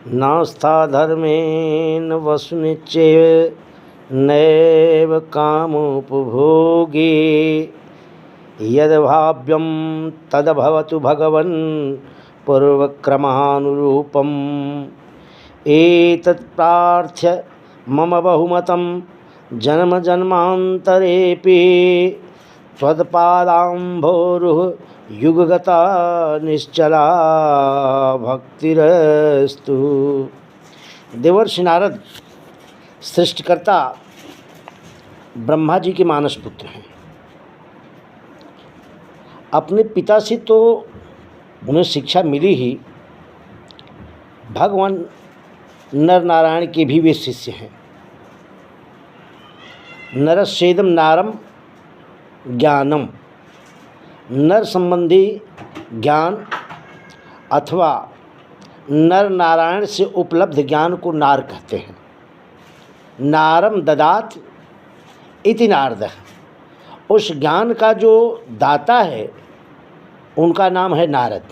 नास्ता धर्मेण वसुनिश्चय नैव कामोपभोगे यद्भाव्यं तद्भवतु भगवन् पूर्वक्रमानुरूपम् एतत् प्रार्थ्य मम बहुमतं जन्म जन्मान्तरेऽपि त्वत्पादाम्भोरुह युगगता निश्चला भक्तिरस्तु। देवर्षि नारद सृष्टिकर्ता ब्रह्मा जी के मानस पुत्र हैं। अपने पिता से तो उन्हें शिक्षा मिली ही, भगवान नर नारायण के भी वे शिष्य हैं। नरस्येदं नारम ज्ञानम, नर संबंधी ज्ञान अथवा नर नारायण से उपलब्ध ज्ञान को नार कहते हैं। नारम ददात इति नारदः, उस ज्ञान का जो दाता है उनका नाम है नारद।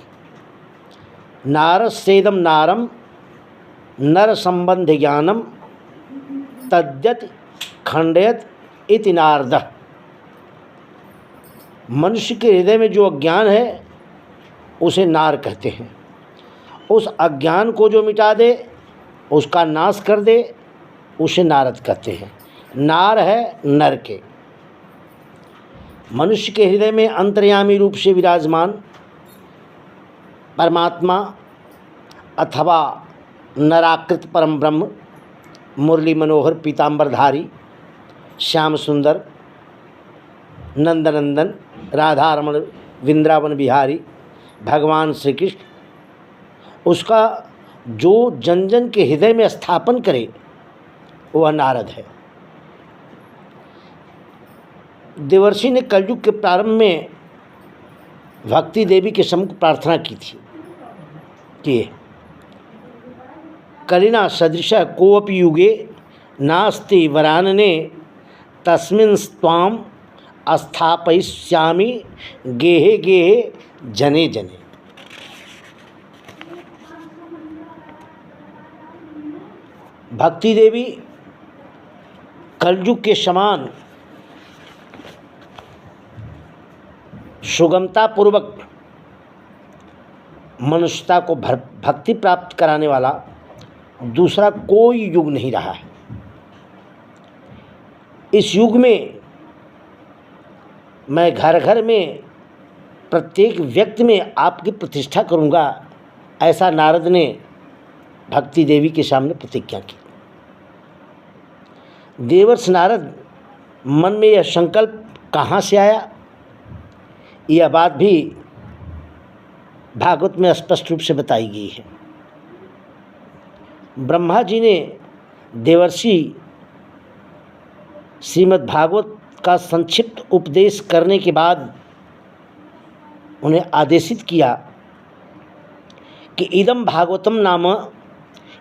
नारस्येदं नारम नर संबंध ज्ञानम तद्यत खंडयत इति नारदः। मनुष्य के हृदय में जो अज्ञान है उसे नार कहते हैं। उस अज्ञान को जो मिटा दे, उसका नाश कर दे, उसे नारद कहते हैं। नार है नर के। मनुष्य के हृदय में अंतर्यामी रूप से विराजमान परमात्मा अथवा नराकृत परम ब्रह्म, मुरली मनोहर पीताम्बरधारी, श्याम सुंदर, नंदनंदन, राधारमण, वृंदावन बिहारी भगवान श्री कृष्ण, उसका जो जन जन के हृदय में स्थापन करे वह नारद है। देवर्षि ने कलयुग के प्रारंभ में भक्ति देवी के सम्मुख प्रार्थना की थी कि कलिना सदृश कोऽपि युगे नास्ति वरानने तस्मिन् त्वां स्थापयिष्यामि गेहे गेहे जने जने। भक्ति देवी कलयुग के समान सुगमता पूर्वक मनुष्यता को भक्ति प्राप्त कराने वाला दूसरा कोई युग नहीं रहा है। इस युग में मैं घर घर में प्रत्येक व्यक्ति में आपकी प्रतिष्ठा करूंगा, ऐसा नारद ने भक्ति देवी के सामने प्रतिज्ञा की। देवर्षि नारद मन में यह संकल्प कहाँ से आया, यह बात भी भागवत में स्पष्ट रूप से बताई गई है। ब्रह्मा जी ने देवर्षि श्रीमद् भागवत का संक्षिप्त उपदेश करने के बाद उन्हें आदेशित किया कि इदम भागवतम नाम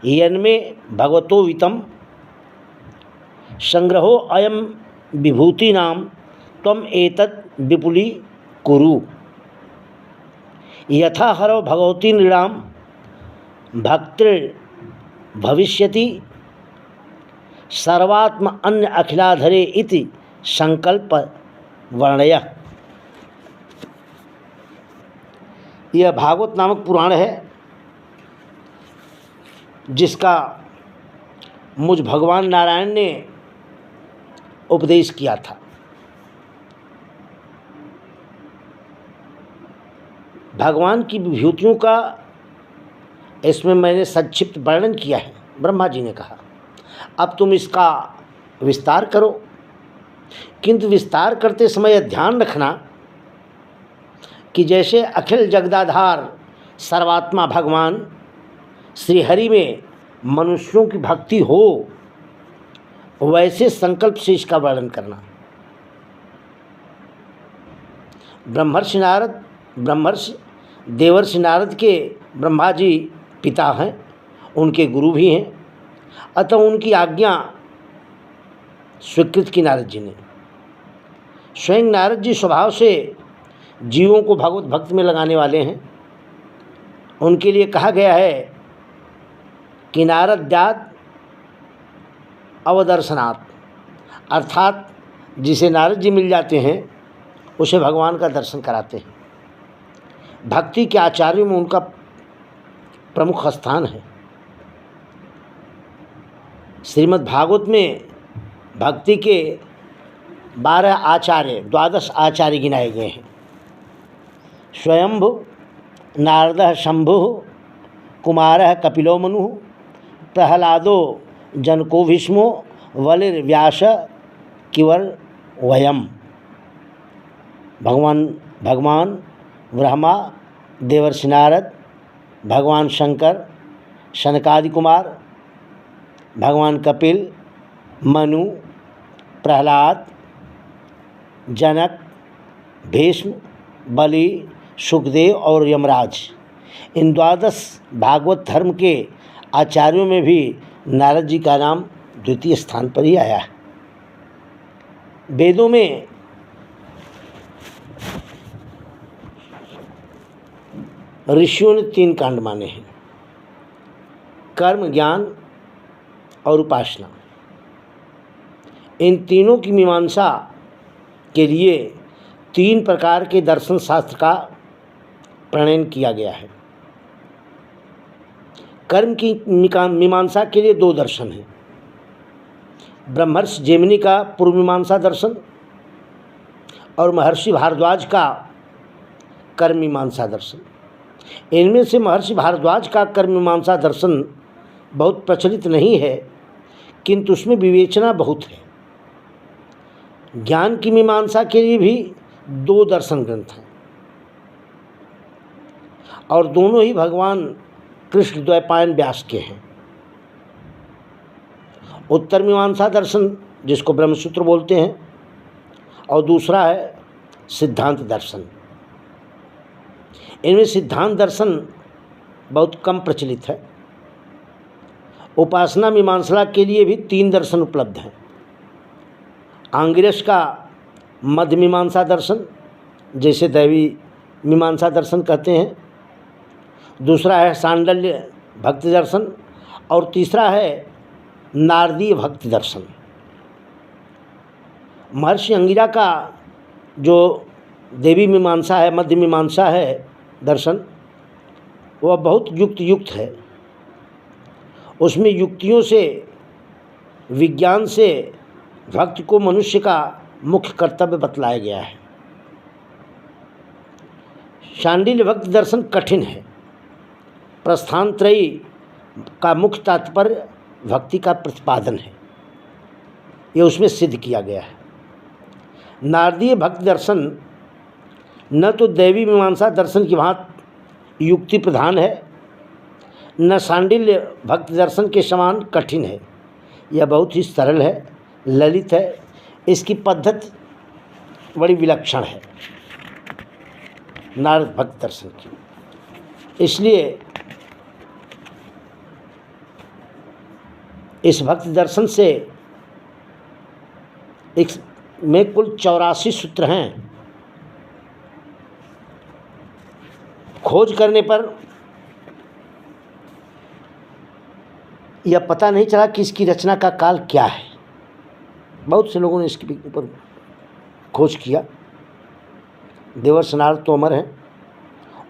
यन्मे भगवतो वितम संग्रहो अयम विभूति नाम त्वम एतत् विपुली कुरु यथा हरो भगवती नृणाम भक्तिर भविष्यति सर्वात्म अन्य अखिलाधरे इति संकल्प वर्णय। यह भागवत नामक पुराण है जिसका मुझ भगवान नारायण ने उपदेश किया था। भगवान की विभूतियों का इसमें मैंने संक्षिप्त वर्णन किया है। ब्रह्मा जी ने कहा अब तुम इसका विस्तार करो, किंतु विस्तार करते समय ध्यान रखना कि जैसे अखिल जगदाधार सर्वात्मा भगवान श्री हरि में मनुष्यों की भक्ति हो, वैसे संकल्प से इसका वर्णन करना। देवर्षि नारद के ब्रह्मा जी पिता हैं, उनके गुरु भी हैं, अतः उनकी आज्ञा स्वीकृत की नारद जी ने। स्वयं नारद जी स्वभाव से जीवों को भगवत भक्ति में लगाने वाले हैं। उनके लिए कहा गया है कि नारद्याद अवदर्शनात्, अर्थात जिसे नारद जी मिल जाते हैं उसे भगवान का दर्शन कराते हैं। भक्ति के आचार्यों में उनका प्रमुख स्थान है। श्रीमद् भागवत में भक्ति के 12 आचार्य, 12 आचार्य गिनाए गए हैं। स्वयंभु, नारदः शंभुः, कुमारः कपिलो मनुः, प्रहलादो जनको भीष्मो, वलिर्व्यास किवर वयम। भगवान ब्रह्मा, देवर्षि नारद, भगवान शंकर, शनकादि कुमार, भगवान कपिल, मनु, प्रहलाद, जनक, भीष्म, बलि, सुखदेव और यमराज, इन 12 भागवत धर्म के आचार्यों में भी नारद जी का नाम द्वितीय स्थान पर ही आया है। वेदों में ऋषियों ने 3 कांड माने हैं: कर्म, ज्ञान और उपासना। इन तीनों की मीमांसा के लिए 3 प्रकार के दर्शन शास्त्र का प्रणयन किया गया है। कर्म की मीमांसा के लिए 2 दर्शन हैं: ब्रह्मर्षि जैमिनी का पूर्व मीमांसा दर्शन और महर्षि भारद्वाज का कर्म मीमांसा दर्शन। इनमें से महर्षि भारद्वाज का कर्म मीमांसा दर्शन बहुत प्रचलित नहीं है, किंतु उसमें विवेचना बहुत है। ज्ञान की मीमांसा के लिए भी 2 दर्शन ग्रंथ हैं और दोनों ही भगवान कृष्ण द्वैपायन व्यास के हैं। उत्तर मीमांसा दर्शन, जिसको ब्रह्मसूत्र बोलते हैं, और दूसरा है सिद्धांत दर्शन। इनमें सिद्धांत दर्शन बहुत कम प्रचलित है। उपासना मीमांसा के लिए भी 3 दर्शन उपलब्ध हैं: आंगिरस का मध्य मीमांसा दर्शन, जैसे दैवी मीमांसा दर्शन कहते हैं, दूसरा है सांडल्य भक्ति दर्शन और तीसरा है नारदीय भक्ति दर्शन। महर्षि अंगिरा का जो देवी मीमांसा है, मध्य मीमांसा है दर्शन, वह बहुत युक्त है। उसमें युक्तियों से, विज्ञान से भक्ति को मनुष्य का मुख्य कर्तव्य बतलाया गया है। शांडिल्य भक्ति दर्शन कठिन है। प्रस्थानत्रयी का मुख्य तात्पर्य भक्ति का प्रतिपादन है, ये उसमें सिद्ध किया गया है। नारदीय भक्ति दर्शन न तो दैवी मीमांसा दर्शन की भांति युक्ति प्रधान है, न शांडिल्य भक्ति दर्शन के समान कठिन है। यह बहुत ही सरल है, ललित है। इसकी पद्धति बड़ी विलक्षण है नारद भक्ति दर्शन की। इसलिए इस भक्ति दर्शन से में कुल 84 सूत्र हैं। खोज करने पर यह पता नहीं चला कि इसकी रचना का काल क्या है। बहुत से लोगों ने इसके ऊपर खोज किया। देवर्षि नारद तो अमर हैं,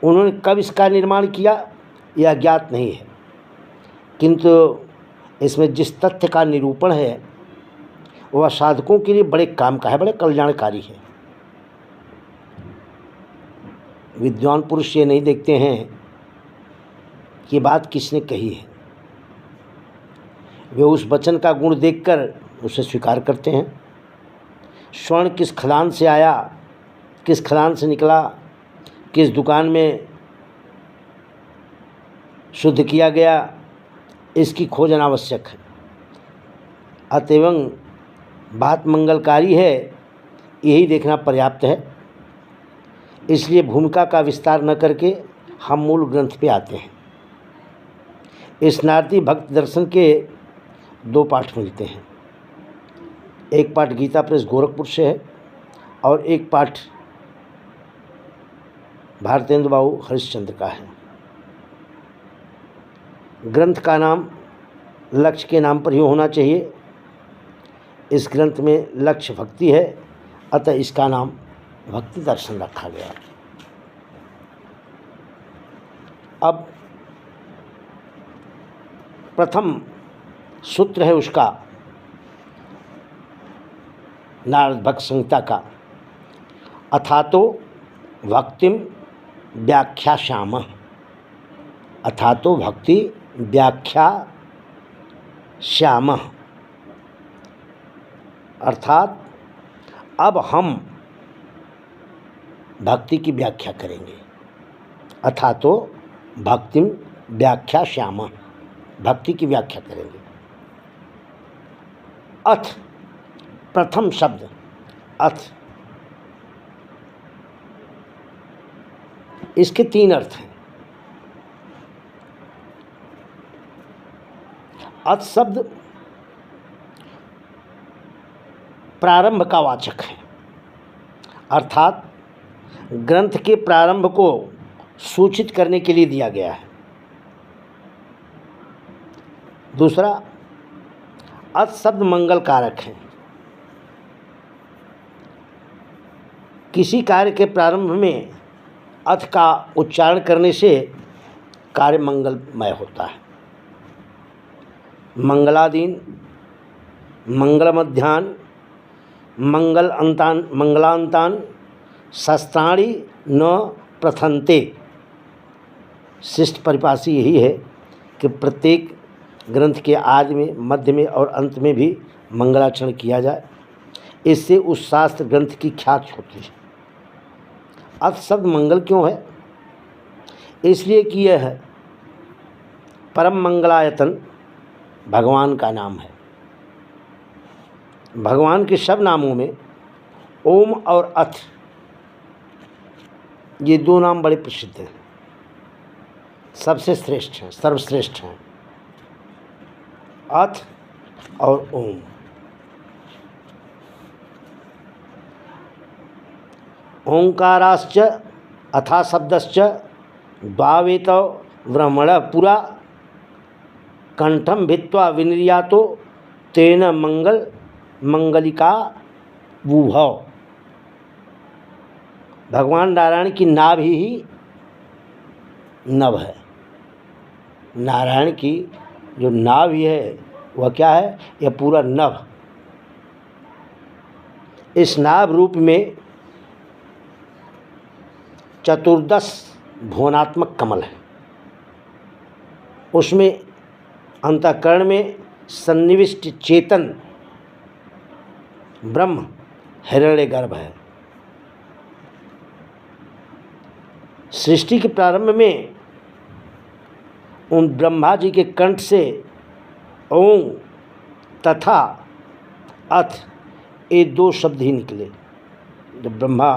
उन्होंने कब इसका निर्माण किया यह ज्ञात नहीं है, किंतु इसमें जिस तथ्य का निरूपण है वह साधकों के लिए बड़े काम का है, बड़े कल्याणकारी है। विद्वान पुरुष ये नहीं देखते हैं कि बात किसने कही है, वे उस वचन का गुण देखकर उसे स्वीकार करते हैं। स्वर्ण किस खदान से आया, किस खदान से निकला, किस दुकान में शुद्ध किया गया, इसकी खोज अनावश्यक है। अतएव बात मंगलकारी है, यही देखना पर्याप्त है। इसलिए भूमिका का विस्तार न करके हम मूल ग्रंथ पे आते हैं। इस नारदी भक्ति दर्शन के 2 पाठ मिलते हैं। एक पाठ गीता प्रेस गोरखपुर से है और एक पाठ भारतेंद्र बाबू हरिश्चंद्र का है। ग्रंथ का नाम लक्ष्य के नाम पर ही होना चाहिए। इस ग्रंथ में लक्ष्य भक्ति है, अतः इसका नाम भक्ति दर्शन रखा गया। अब प्रथम सूत्र है उसका नारद भक्त संहिता का, अथातो भक्तिम व्याख्यास्यामः। अथातो भक्ति व्याख्यास्यामः, अर्थात अब हम भक्ति की व्याख्या करेंगे। अथातो भक्तिम व्याख्यास्यामः, भक्ति की व्याख्या करेंगे। अथ, प्रथम शब्द अथ, इसके तीन अर्थ हैं। अथ शब्द प्रारंभ का वाचक है, अर्थात ग्रंथ के प्रारंभ को सूचित करने के लिए दिया गया है। दूसरा, अथ शब्द मंगल कारक है। किसी कार्य के प्रारंभ में अथ का उच्चारण करने से कार्य मंगलमय होता है। मंगलादीन, मंगलमध्यान, मंगलांतान शस्त्राणि न प्रथन्ते। शिष्ट परिभाषा यही है कि प्रत्येक ग्रंथ के आदि में, मध्य में और अंत में भी मंगलाचरण किया जाए, इससे उस शास्त्र ग्रंथ की ख्याति होती है। अथ शब्द मंगल क्यों है? इसलिए कि यह है परम मंगलायतन भगवान का नाम है। भगवान के सब नामों में ओम और अथ, ये दो नाम बड़े प्रसिद्ध हैं, सबसे श्रेष्ठ हैं, सर्वश्रेष्ठ हैं, अथ और ओम। ओंकाराश्च अथा शब्दश्च द्वावेत ब्रह्मण पुरा कंठम भित्वा विनिर्यातो तेन मंगलिका वुभव। भगवान नारायण की नाभि ही नभ है। नारायण की जो नाभि है वह क्या है? यह पूरा नभ। इस नाभ रूप में 14 भुवनात्मक कमल है। उसमें अंतःकरण में सन्निविष्ट चेतन ब्रह्म हिरण्यगर्भ है। सृष्टि के प्रारंभ में उन ब्रह्मा जी के कंठ से ओम तथा अथ, ये दो शब्द ही निकले जब ब्रह्मा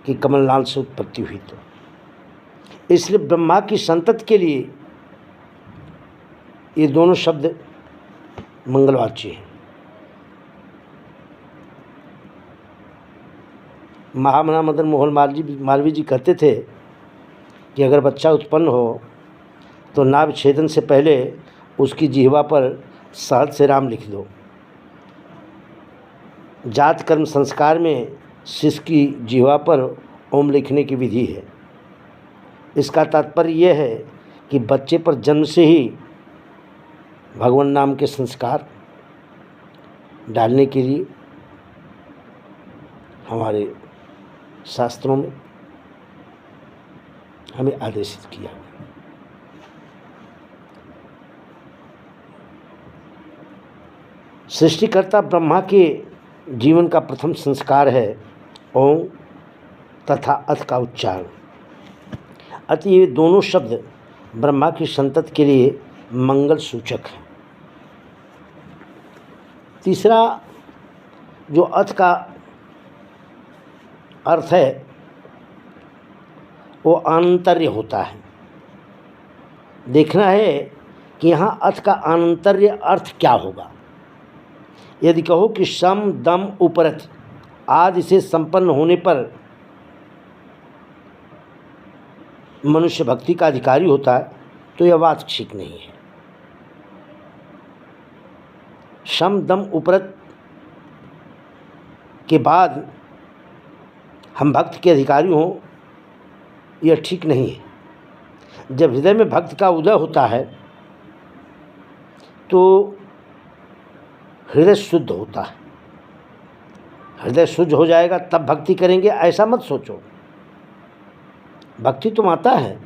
की कमलनाल से उत्पत्ति हुई। तो इसलिए ब्रह्मा की संतति के लिए ये दोनों शब्द मंगलवाची हैं। महामना मदन मोहन मालवीय जी कहते थे कि अगर बच्चा उत्पन्न हो तो नाभ छेदन से पहले उसकी जिह्वा पर सहज से राम लिख दो। जात कर्म संस्कार में शिशु की जिह्वा पर ओम लिखने की विधि है। इसका तात्पर्य यह है कि बच्चे पर जन्म से ही भगवान नाम के संस्कार डालने के लिए हमारे शास्त्रों में हमें आदेशित किया। सृष्टिकर्ता ब्रह्मा के जीवन का प्रथम संस्कार है ओम तथा अथ का उच्चारण। अतः ये दोनों शब्द ब्रह्मा की संतति के लिए मंगल सूचक है। तीसरा जो अथ का अर्थ है वो आंतर्य होता है। देखना है कि यहाँ अथ का आंतर्य अर्थ क्या होगा। यदि कहो कि सम दम उपरथ आदि से संपन्न होने पर मनुष्य भक्ति का अधिकारी होता है तो यह बात ठीक नहीं है। शम दम उपरत के बाद हम भक्त के अधिकारी हों, यह ठीक नहीं है। जब हृदय में भक्त का उदय होता है तो हृदय शुद्ध होता है। हृदय शुद्ध हो जाएगा तब भक्ति करेंगे, ऐसा मत सोचो। भक्ति तो माता है।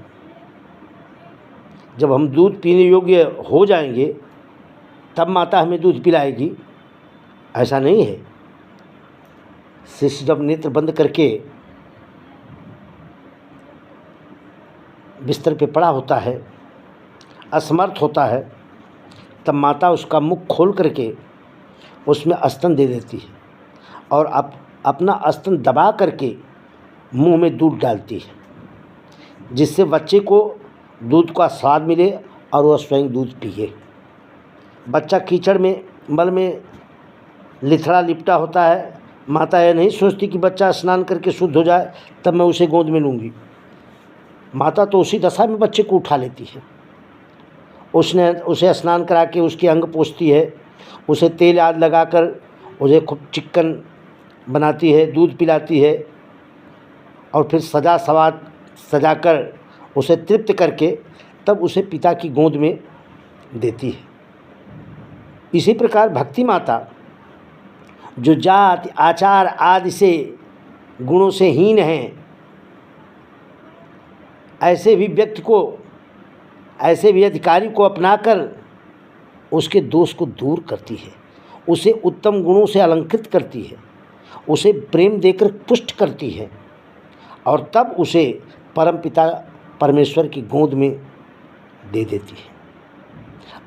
जब हम दूध पीने योग्य हो जाएंगे तब माता हमें दूध पिलाएगी, ऐसा नहीं है। शिष्य जब नेत्र बंद करके बिस्तर पे पड़ा होता है, असमर्थ होता है, तब माता उसका मुख खोल करके उसमें स्तन दे देती है और अपना स्तन दबा करके मुंह में दूध डालती है, जिससे बच्चे को दूध का स्वाद मिले और वह स्वयं दूध पिए। बच्चा कीचड़ में मल में लिथड़ा लिपटा होता है, माता यह नहीं सोचती कि बच्चा स्नान करके शुद्ध हो जाए तब मैं उसे गोद में लूँगी। माता तो उसी दशा में बच्चे को उठा लेती है। उसे स्नान करा के उसके अंग पोंछती है, उसे तेल आदि लगाकर उसे खूब चिक्कन बनाती है, दूध पिलाती है और फिर सजाकर उसे तृप्त करके तब उसे पिता की गोद में देती है। इसी प्रकार भक्ति माता जो जाति आचार आदि से गुणों से हीन हैं, ऐसे भी व्यक्ति को, ऐसे भी अधिकारी को अपनाकर उसके दोष को दूर करती है, उसे उत्तम गुणों से अलंकृत करती है, उसे प्रेम देकर पुष्ट करती है और तब उसे परमपिता परमेश्वर की गोद में दे देती है।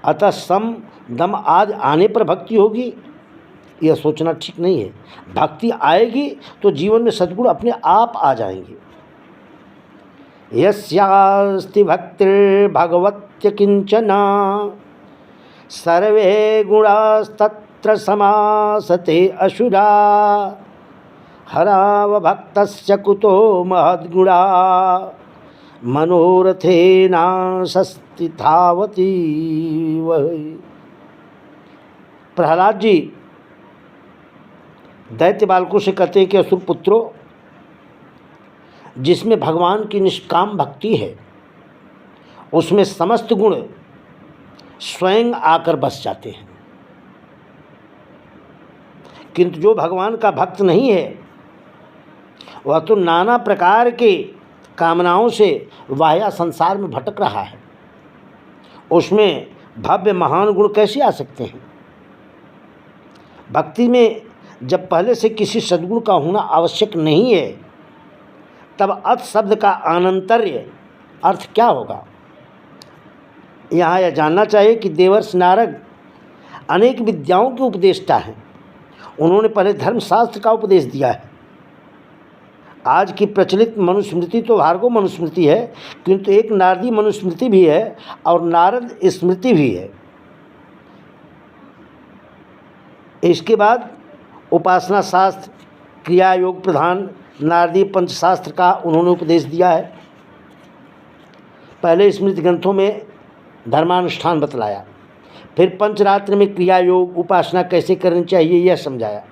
अतः सम दम आदि आने पर भक्ति होगी, यह सोचना ठीक नहीं है। भक्ति आएगी तो जीवन में सद्गुण अपने आप आ जाएंगे। यस्यास्ति भक्तिर्भगवत्य किंचना सर्वे गुणास्तत्र समासते असुरा हराव भक्तस्य कुतो महद्गुणा मनोरथेना सस्तिथावती वही। प्रहलाद जी दैत्य बालकों से कहते हैं कि असुर पुत्रों, जिसमें भगवान की निष्काम भक्ति है उसमें समस्त गुण स्वयं आकर बस जाते हैं, किंतु जो भगवान का भक्त नहीं है वह तो नाना प्रकार के कामनाओं से वाह्य संसार में भटक रहा है। उसमें भव्य महान गुण कैसे आ सकते हैं? भक्ति में जब पहले से किसी सद्गुण का होना आवश्यक नहीं है तब अथ शब्द का अनंतर्य अर्थ क्या होगा? यहाँ यह जानना चाहिए कि देवर्ष नारद अनेक विद्याओं के उपदेष्टा हैं। उन्होंने पहले धर्मशास्त्र का उपदेश दिया है। आज की प्रचलित मनुस्मृति तो भार्गव मनुस्मृति है, किंतु एक नारदी मनुस्मृति भी है और नारद स्मृति भी है। इसके बाद उपासना शास्त्र, क्रिया योग प्रधान नारदी पंचशास्त्र का उन्होंने उपदेश दिया है। पहले स्मृति ग्रंथों में धर्मानुष्ठान बतलाया, फिर पंचरात्र में क्रिया योग उपासना कैसे करनी चाहिए यह समझाया।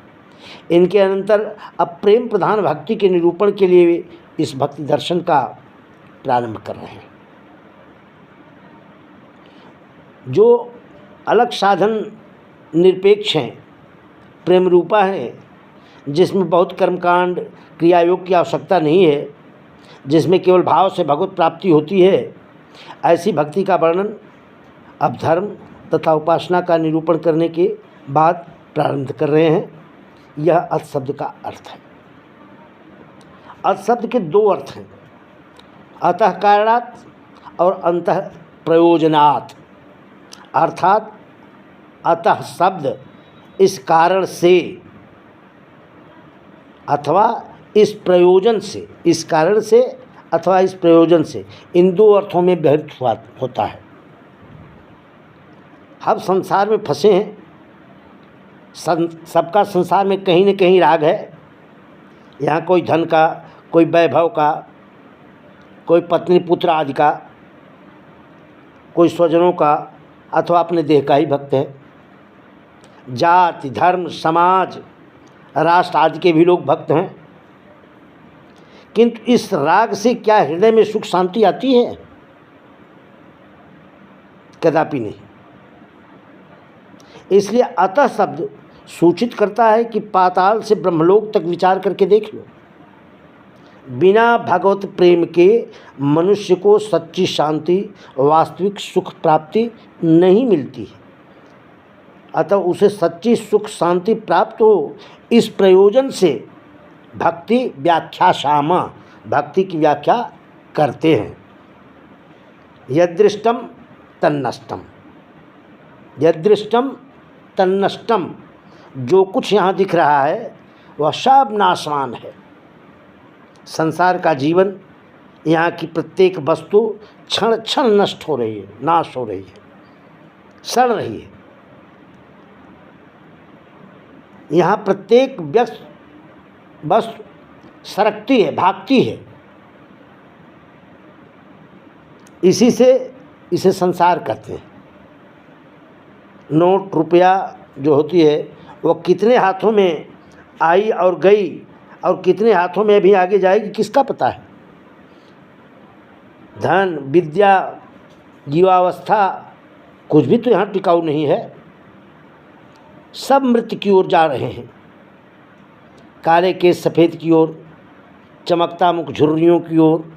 इनके अनंतर अब प्रेम प्रधान भक्ति के निरूपण के लिए इस भक्ति दर्शन का प्रारंभ कर रहे हैं। जो अलग साधन निरपेक्ष हैं, प्रेम रूपा हैं, जिसमें बहुत कर्मकांड क्रिया योग की आवश्यकता नहीं है, जिसमें केवल भाव से भगवत प्राप्ति होती है, ऐसी भक्ति का वर्णन अब धर्म तथा उपासना का निरूपण करने के बाद प्रारंभ कर रहे हैं। यह अथ शब्द का अर्थ है। अथ शब्द के दो अर्थ हैं, अतः कारणात् और अंतः प्रयोजनात्। अर्थात अतः शब्द इस कारण से अथवा इस प्रयोजन से, इस कारण से अथवा इस प्रयोजन से, इन दो अर्थों में व्यवहित होता है। हम संसार में फंसे हैं, सबका संसार में कहीं न कहीं राग है। यहाँ कोई धन का, कोई वैभव का, कोई पत्नी पुत्र आदि का, कोई स्वजनों का, अथवा अपने देह का ही भक्त है। जाति, धर्म, समाज, राष्ट्र आदि के भी लोग भक्त हैं, किंतु इस राग से क्या हृदय में सुख शांति आती है? कदापि नहीं। इसलिए अतः शब्द सूचित करता है कि पाताल से ब्रह्मलोक तक विचार करके देख लो, बिना भगवत प्रेम के मनुष्य को सच्ची शांति, वास्तविक सुख प्राप्ति नहीं मिलती है। अतः उसे सच्ची सुख शांति प्राप्त हो, इस प्रयोजन से भक्ति व्याख्या श्यामा, भक्ति की व्याख्या करते हैं। यदृष्टम तन्नष्टम, यदृष्टम तन्नष्टम, जो कुछ यहाँ दिख रहा है वह सब नाशवान है। संसार का जीवन, यहाँ की प्रत्येक वस्तु क्षण क्षण नष्ट हो रही है, नाश हो रही है, सड़ रही है। यहाँ प्रत्येक वस्तु सरकती है, भागती है। इसी से इसे संसार कहते हैं। नोट रुपया जो होती है वो कितने हाथों में आई और गई और कितने हाथों में भी आगे जाएगी, किसका पता है। धन, विद्या, जीवावस्था, कुछ भी तो यहाँ टिकाऊ नहीं है। सब मृत्यु की ओर जा रहे हैं। काले केस सफ़ेद की ओर, चमकता मुख झुर्रियों की ओर,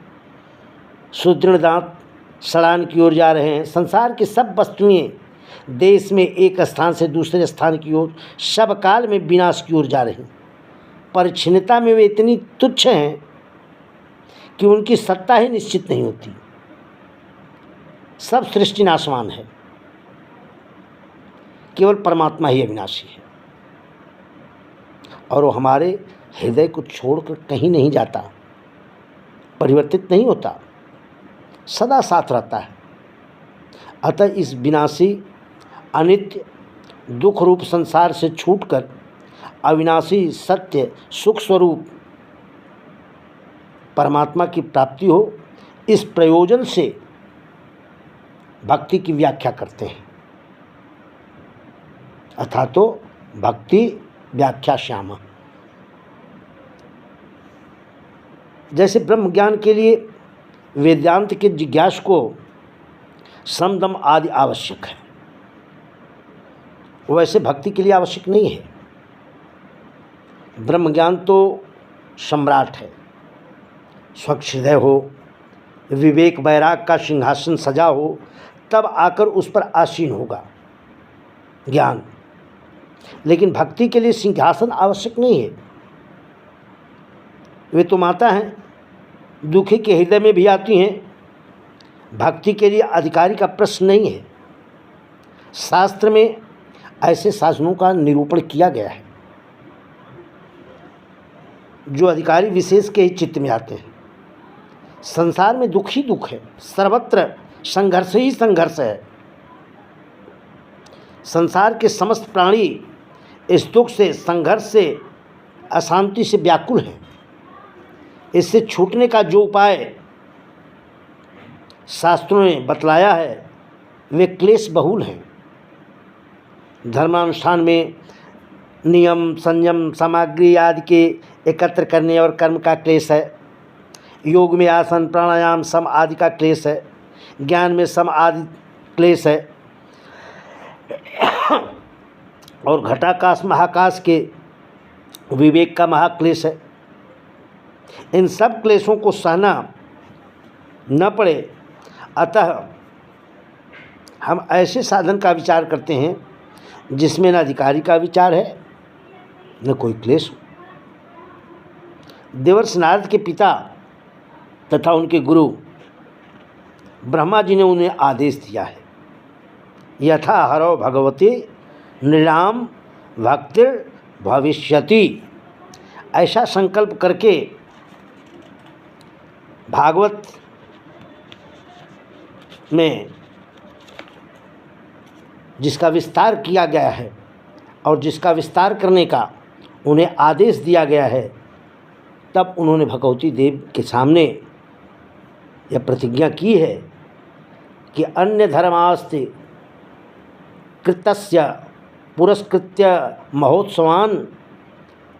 सुदृढ़ दांत सड़ान की ओर जा रहे हैं। संसार की सब वस्तुएं देश में एक स्थान से दूसरे स्थान की ओर, सब काल में विनाश की ओर जा रही हैं। परिच्छिन्नता में वे इतनी तुच्छ हैं कि उनकी सत्ता ही निश्चित नहीं होती। सब सृष्टि नाशवान है, केवल परमात्मा ही अविनाशी है। और वो हमारे हृदय को छोड़कर कहीं नहीं जाता, परिवर्तित नहीं होता, सदा साथ रहता है। अतः इस विनाशी, अनित्य, दुख रूप संसार से छूटकर अविनाशी, सत्य, सुख स्वरूप परमात्मा की प्राप्ति हो, इस प्रयोजन से भक्ति की व्याख्या करते हैं। अर्थात तो भक्ति व्याख्या श्यामा। जैसे ब्रह्म ज्ञान के लिए वेदांत के जिज्ञास को समदम आदि आवश्यक है, वैसे भक्ति के लिए आवश्यक नहीं है। ब्रह्म ज्ञान तो सम्राट है। स्वच्छ हृदय हो, विवेक वैराग का सिंहासन सजा हो, तब आकर उस पर आसीन होगा ज्ञान। लेकिन भक्ति के लिए सिंहासन आवश्यक नहीं है। वे तो माता हैं, दुखी के हृदय में भी आती हैं। भक्ति के लिए अधिकारी का प्रश्न नहीं है। शास्त्र में ऐसे शासनों का निरूपण किया गया है जो अधिकारी विशेष के ही चित्त में आते हैं। संसार में दुख ही दुख है, सर्वत्र संघर्ष ही संघर्ष है। संसार के समस्त प्राणी इस दुख से, संघर्ष से, अशांति से व्याकुल हैं। इससे छूटने का जो उपाय शास्त्रों ने बतलाया है वे क्लेश बहुल हैं। धर्मानुष्ठान में नियम, संयम, सामग्री आदि के एकत्र करने और कर्म का क्लेश है। योग में आसन, प्राणायाम, सम आदि का क्लेश है। ज्ञान में सम आदि क्लेश है। और घटाकाश महाकाश के विवेक का महाक्लेश है। इन सब क्लेशों को सहना न पड़े, अतः हम ऐसे साधन का विचार करते हैं जिसमें न अधिकारी का विचार है न कोई क्लेश हो। देवर्ष नारद के पिता तथा उनके गुरु ब्रह्मा जी ने उन्हें आदेश दिया है, यथा हरो भगवती नृणाम भक्तिर भविष्यति। ऐसा संकल्प करके भागवत में जिसका विस्तार किया गया है और जिसका विस्तार करने का उन्हें आदेश दिया गया है, तब उन्होंने भगवती देव के सामने यह प्रतिज्ञा की है कि अन्य धर्मास्ति कृतस्य पुरस्कृत्य महोत्सवान्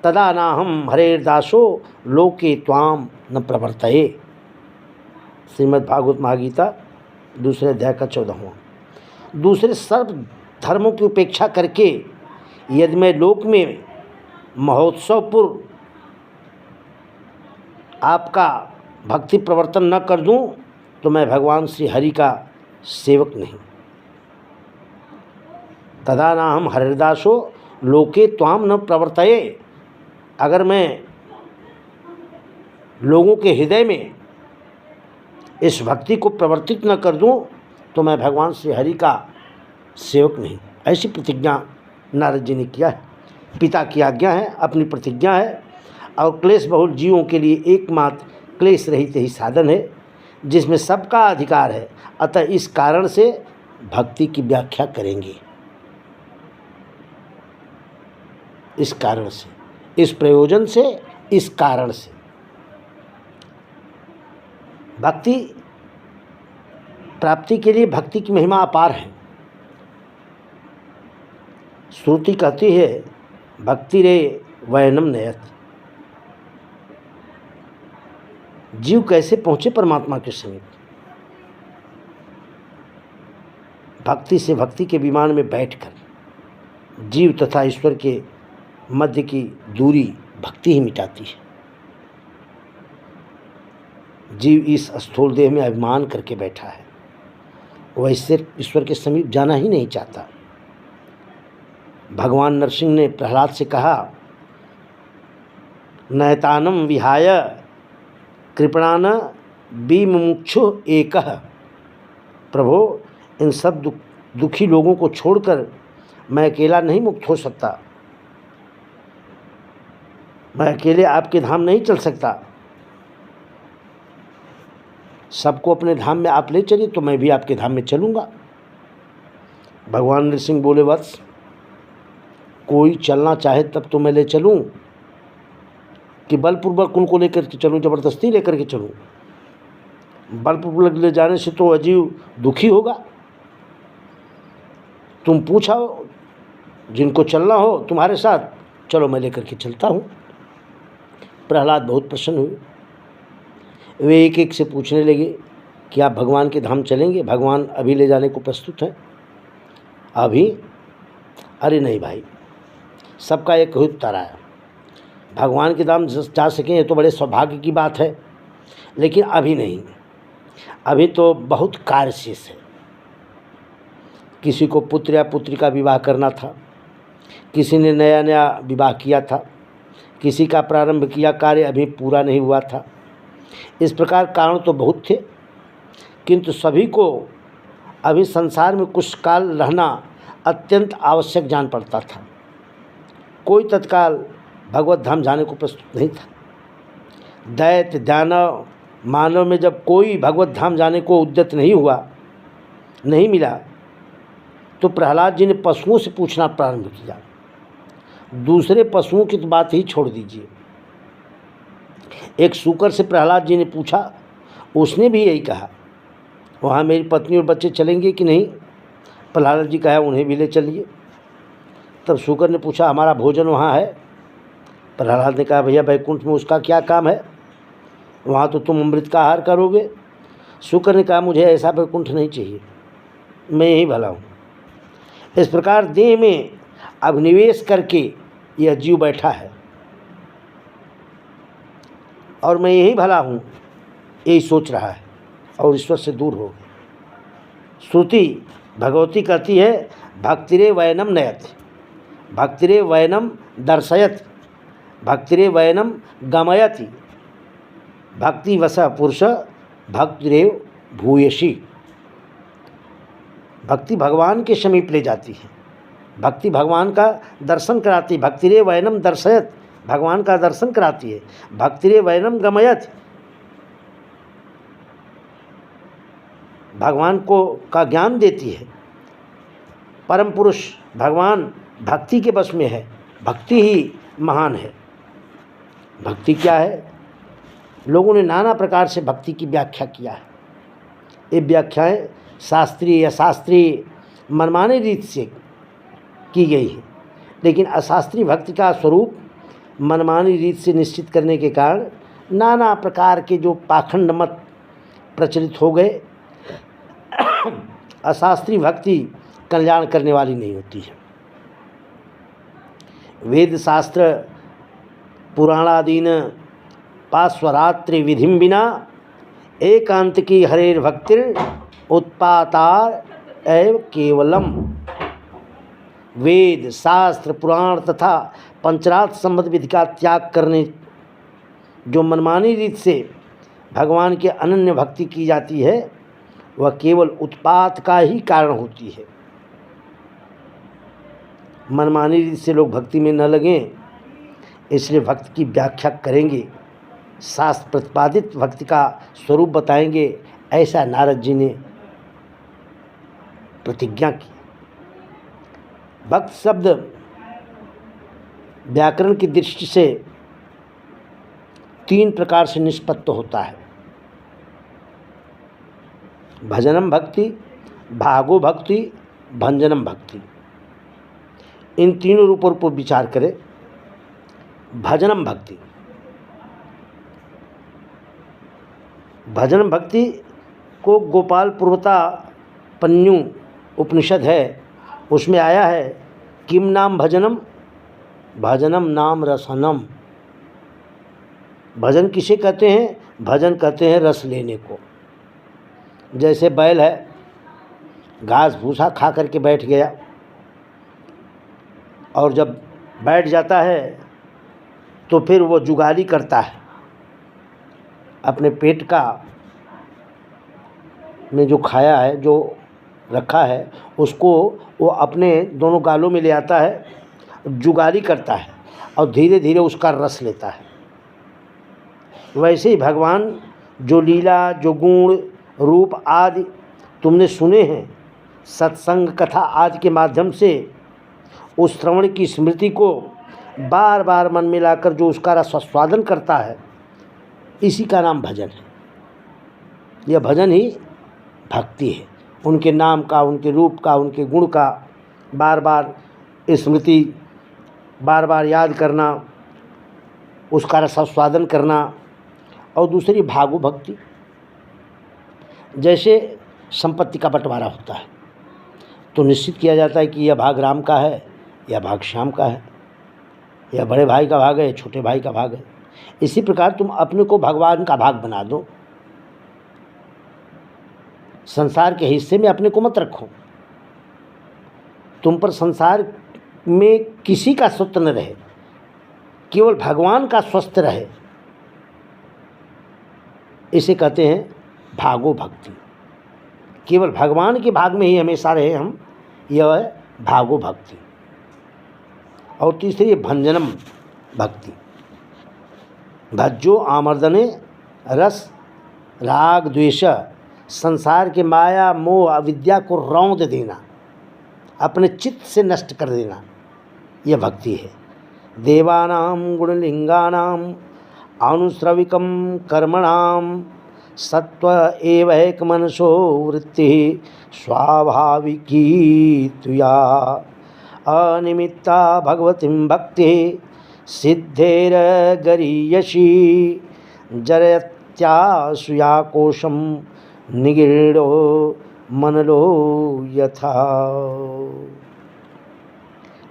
तदा नाहं हरेर्दासो लोके त्वाम न प्रवर्तये। श्रीमद् भागवत महागीता दूसरे अध्याय का 14वां। दूसरे सर्व धर्मों की उपेक्षा करके यदि मैं लोक में महोत्सवपूर्व आपका भक्ति प्रवर्तन न कर दूं तो मैं भगवान श्री हरि का सेवक नहीं। तदा नाहं हरिदासो लोके त्वाम न प्रवर्तये। अगर मैं लोगों के हृदय में इस भक्ति को प्रवर्तित न कर दूं तो मैं भगवान श्री हरि का सेवक नहीं। ऐसी प्रतिज्ञा नारद जी ने किया है। पिता की आज्ञा है, अपनी प्रतिज्ञा है। और क्लेश बहुल जीवों के लिए एकमात्र क्लेश रहित ही साधन है जिसमें सबका अधिकार है। अतः इस कारण से भक्ति की व्याख्या करेंगे। इस कारण से, इस प्रयोजन से, इस कारण से भक्ति प्राप्ति के लिए भक्ति की महिमा अपार है। श्रुति कहती है भक्ति रे वैनम नयत। जीव कैसे पहुँचे परमात्मा के समीप? भक्ति से भक्ति के विमान में बैठकर जीव तथा ईश्वर के मध्य की दूरी भक्ति ही मिटाती है। जीव इस स्थूल देह में अभिमान करके बैठा है, वह ईश्वर के समीप जाना ही नहीं चाहता। भगवान नरसिंह ने प्रहलाद से कहा, नयतानम विहाय कृपणान विमुमुक्षु एकः। प्रभो, इन सब दुखी लोगों को छोड़कर मैं अकेला नहीं मुक्त हो सकता। मैं अकेले आपके धाम नहीं चल सकता। सबको अपने धाम में आप ले चलिए तो मैं भी आपके धाम में चलूँगा। भगवान नरसिंह बोले, वत्स, कोई चलना चाहे तब तो मैं ले चलूँ कि बलपूर्वक उनको लेकर के चलूँ, ज़बरदस्ती लेकर के चलूँ? बलपूर्वक ले जाने से तो अजीव दुखी होगा। तुम पूछो, जिनको चलना हो तुम्हारे साथ, चलो मैं लेकर के चलता हूँ। प्रहलाद बहुत प्रसन्न हुए। वे एक एक से पूछने लगे कि आप भगवान के धाम चलेंगे? भगवान अभी ले जाने को प्रस्तुत हैं। अभी? अरे नहीं भाई, सबका एक ही उत्तर आया। भगवान के धाम जा सकें ये तो बड़े सौभाग्य की बात है, लेकिन अभी नहीं। अभी तो बहुत कार्य शेष है। किसी को पुत्र या पुत्री का विवाह करना था, किसी ने नया नया विवाह किया था, किसी का प्रारंभ किया कार्य अभी पूरा नहीं हुआ था। इस प्रकार कारण तो बहुत थे, किंतु सभी को अभी संसार में कुछ काल रहना अत्यंत आवश्यक जान पड़ता था। कोई तत्काल भगवत धाम जाने को प्रस्तुत नहीं था। दैत्य दानव मानव में जब कोई भगवत धाम जाने को उद्यत नहीं हुआ, नहीं मिला, तो प्रहलाद जी ने पशुओं से पूछना प्रारंभ किया। दूसरे पशुओं की तो बात ही छोड़ दीजिए। एक सूकर से प्रहलाद जी ने पूछा, उसने भी यही कहा, वहाँ मेरी पत्नी और बच्चे चलेंगे कि नहीं? प्रहलाद जी कहा, उन्हें भी ले चलिए। तब सूकर ने पूछा, हमारा भोजन वहाँ है? प्रहलाद ने कहा, भैया वैकुंठ में उसका क्या काम है, वहाँ तो तुम अमृत का आहार करोगे। सूकर ने कहा, मुझे ऐसा वैकुंठ नहीं चाहिए, मैं यही भला हूँ। इस प्रकार देह में अभिनिवेश करके यह जीव बैठा है और मैं यही भला हूँ, यही सोच रहा है और ईश्वर से दूर हो। श्रुति भगवती कहती है, भक्तिरे वैनम नयत, भक्तिरे वैनम दर्शयत, भक्तिरे वैनम गमयति, भक्ति वश पुरुष भक्तिरेव भूयसी। भक्ति भगवान के समीप ले जाती है, भक्ति भगवान का दर्शन कराती है। भक्तिरे वैनम दर्शयत, भगवान का दर्शन कराती है। भक्तिरे वैनम गमयत, भगवान को का ज्ञान देती है। परम पुरुष भगवान भक्ति के बस में है, भक्ति ही महान है। भक्ति क्या है? लोगों ने नाना प्रकार से भक्ति की व्याख्या किया है। ये व्याख्याएं शास्त्रीय अशास्त्रीय मनमाने रीत से की गई है। लेकिन अशास्त्रीय भक्ति का स्वरूप मनमानी रीत से निश्चित करने के कारण नाना प्रकार के जो पाखंड मत प्रचलित हो गए। अशास्त्रीय भक्ति कल्याण करने वाली नहीं होती है। वेद शास्त्र पुराणादीन पार्श्वरात्रि विधिम बिना एकांत की हरेर भक्तिर उत्पातार एव केवलम। वेद शास्त्र पुराण तथा पंचरात्र संबंध विधि का त्याग करने जो मनमानी रीत से भगवान के अनन्य भक्ति की जाती है वह केवल उत्पात का ही कारण होती है। मनमानी रीत से लोग भक्ति में न लगें, इसलिए भक्ति की व्याख्या करेंगे, शास्त्र प्रतिपादित भक्ति का स्वरूप बताएंगे, ऐसा नारद जी ने प्रतिज्ञा की। भक्त शब्द व्याकरण की दृष्टि से 3 प्रकार से निष्पत्त होता है। भजनम भक्ति, भागो भक्ति, भंजनम भक्ति। इन तीनों रूपों पर विचार करें। भजनम भक्ति, भजन भक्ति को गोपाल पूर्वता पन्यू उपनिषद है, उसमें आया है किम नाम भजनम, भजनम नाम रसनम। भजन किसे कहते हैं? भजन कहते हैं रस लेने को। जैसे बैल है, घास भूसा खा करके बैठ गया और जब बैठ जाता है तो फिर वो जुगाली करता है, अपने पेट का में जो खाया है, जो रखा है, उसको वो अपने दोनों गालों में ले आता है, जुगाली करता है और धीरे धीरे उसका रस लेता है। वैसे ही भगवान जो लीला, जो गुण, रूप आदि तुमने सुने हैं, सत्संग कथा आदि के माध्यम से उस श्रवण की स्मृति को बार बार मन में लाकर जो उसका रसास्वादन करता है, इसी का नाम भजन है। यह भजन ही भक्ति है। उनके नाम का, उनके रूप का, उनके गुण का बार बार स्मृति, बार बार याद करना, उसका रसास्वादन करना। और दूसरी भागो भक्ति। जैसे संपत्ति का बंटवारा होता है तो निश्चित किया जाता है कि यह भाग राम का है, यह भाग श्याम का है, यह बड़े भाई का भाग है, छोटे भाई का भाग है। इसी प्रकार तुम अपने को भगवान का भाग बना दो। संसार के हिस्से में अपने को मत रखो। तुम पर संसार में किसी का स्वत्व न रहे, केवल भगवान का स्वस्थ रहे। इसे कहते हैं भागो भक्ति। केवल भगवान के भाग में ही हमेशा रहे हम, यह है भागो भक्ति। और तीसरी भंजनम भक्ति। भज्जो आमर्दने रस राग द्वेष, संसार के माया मोह अविद्या को रौंद देना, अपने चित्त से नष्ट कर देना, यह भक्ति है। देवानां गुणलिंगानां अनुश्रविकं कर्मणां सत्व एवैक मनसो वृत्ति स्वाभाविकी तुया अनिमित्ता भगवतीं भक्ति सिद्धेर गरीयसी जरत्यासुया कोशम निगीढ़ो मनलो यथा।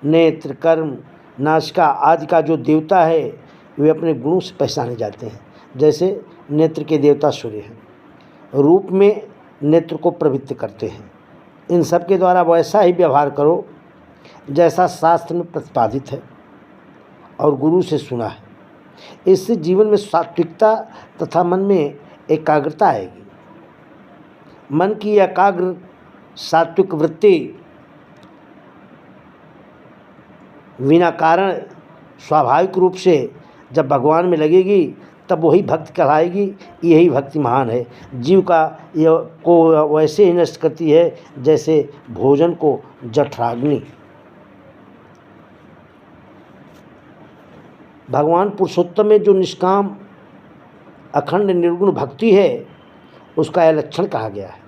नेत्र, कर्म, नासिका आदि का जो देवता है वे अपने गुणों से पहचाने जाते हैं। जैसे नेत्र के देवता सूर्य हैं, रूप में नेत्र को प्रवृत्त करते हैं। इन सब के द्वारा वैसा ही व्यवहार करो जैसा शास्त्र में प्रतिपादित है और गुरु से सुना है। इससे जीवन में सात्विकता तथा मन में एकाग्रता आएगी। मन की एकाग्र सात्विक वृत्ति बिना कारण स्वाभाविक रूप से जब भगवान में लगेगी तब वही भक्ति कहलाएगी। यही भक्ति महान है। जीव का यह को वैसे ही नष्ट करती है जैसे भोजन को जठराग्नि। भगवान पुरुषोत्तम में जो निष्काम अखंड निर्गुण भक्ति है उसका यह लक्षण कहा गया है।